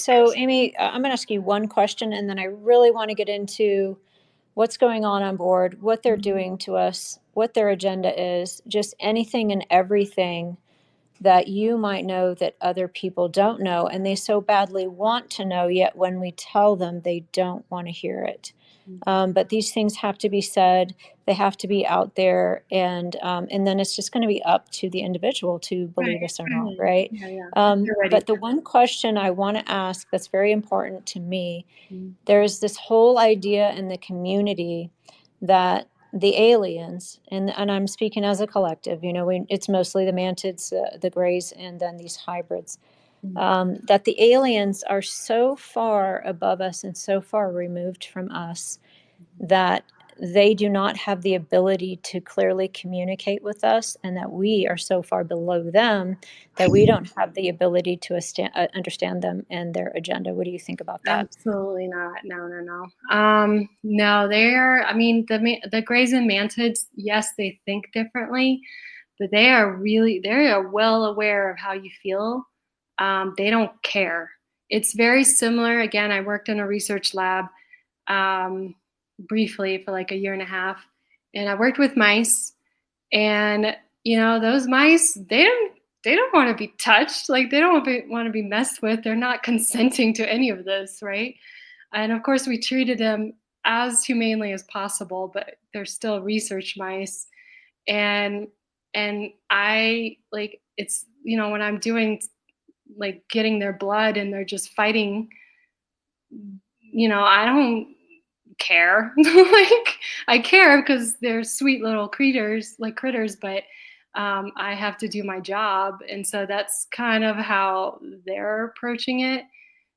So, Amy, I'm going to ask you one question, and then I really want to get into what's going on board, what they're Mhm. doing to us, what their agenda is, just anything and everything that you might know that other people don't know, and they so badly want to know, yet when we tell them, they don't want to hear it. Mhm. But these things have to be said. They have to be out there, and then it's just going to be up to the individual to Right. believe us or not, Mhm. right? Yeah, yeah. If they're ready But the for one question I want to ask that's very important to me, it. there's this whole idea in the community that the aliens, and I'm speaking as a collective, it's mostly the mantids, the grays, and then these hybrids, Mhm. that the aliens are so far above us and so far removed from us Mhm. that they do not have the ability to clearly communicate with us, and that we are so far below them that we don't have the ability to understand them and their agenda. What do you think about that? Absolutely not. No, no, no. No, they're, I mean, the Greys and Mantids, yes, they think differently, but they are well aware of how you feel. They don't care. It's very similar. Again, I worked in a research lab um, briefly for like a year and a half, and I worked with mice. And those mice, they don't want to be touched. Like they don't want to be messed with. They're not consenting to any of this, right? And of course, we treated them as humanely as possible, but they're still research mice. And I like it's when I'm doing like getting their blood and they're just fighting, I don't care. Like I care because they're sweet little critters, but I have to do my job, and so that's kind of how they're approaching it.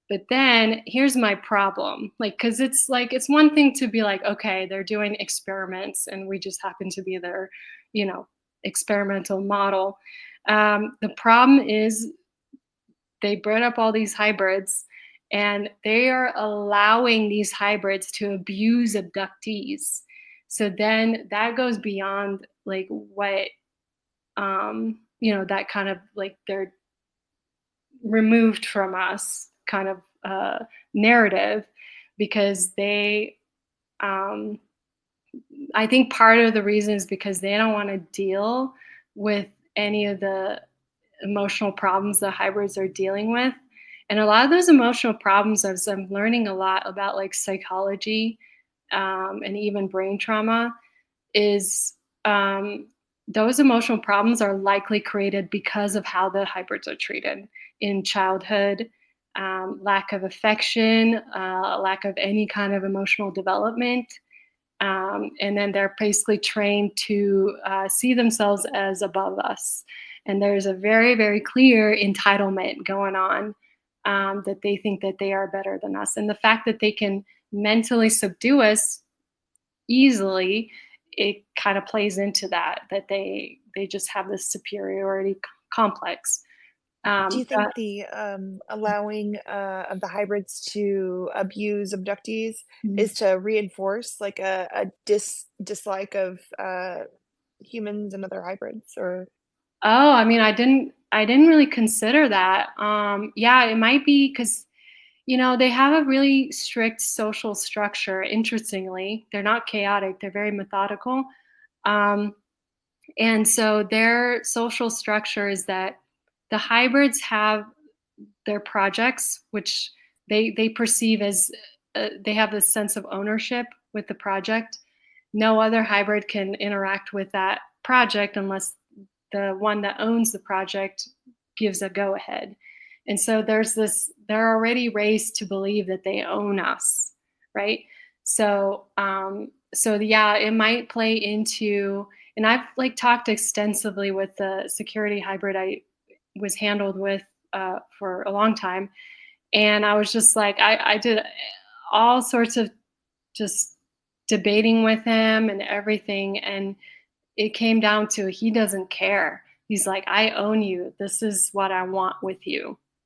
But then here's my problem, like, because it's like it's one thing to be like, okay, they're doing experiments, and we just happen to be their, you know, experimental model. The problem is they bred up all these hybrids and they are allowing these hybrids to abuse abductees. So then that goes beyond like what that kind of like they're removed from us kind of narrative because they um I think part of the reason is because they don't want to deal with any of the emotional problems the hybrids are dealing with. And a lot of those emotional problems, as I'm learning a lot about like psychology and even brain trauma, is those emotional problems are likely created because of how the hybrids are treated in childhood, lack of affection, lack of any kind of emotional development. And then they're basically trained to see themselves as above us. And there's a very, very clear entitlement going on that they think that they are better than us. And the fact that they can mentally subdue us easily, it kind of plays into that they just have this superiority complex. Do you But think the allowing of the hybrids to abuse abductees Mhm. is to reinforce like a dislike of humans and other hybrids, or Oh, I mean, I didn't really consider that. Yeah, it might be because they have a really strict social structure. Interestingly, they're not chaotic; they're very methodical. Um, and so their social structure is that the hybrids have their projects, which they perceive as they have this sense of ownership with the project. No other hybrid can interact with that project unless the one that owns the project gives a go ahead. And so they're already raised to believe that they own us, right? So yeah, it might play into, and I've like talked extensively with the security hybrid I was handled with for a long time. And I was just like, I did all sorts of just debating with him and everything. And it came down to he doesn't care. He's like, I own you. This is what I want with you.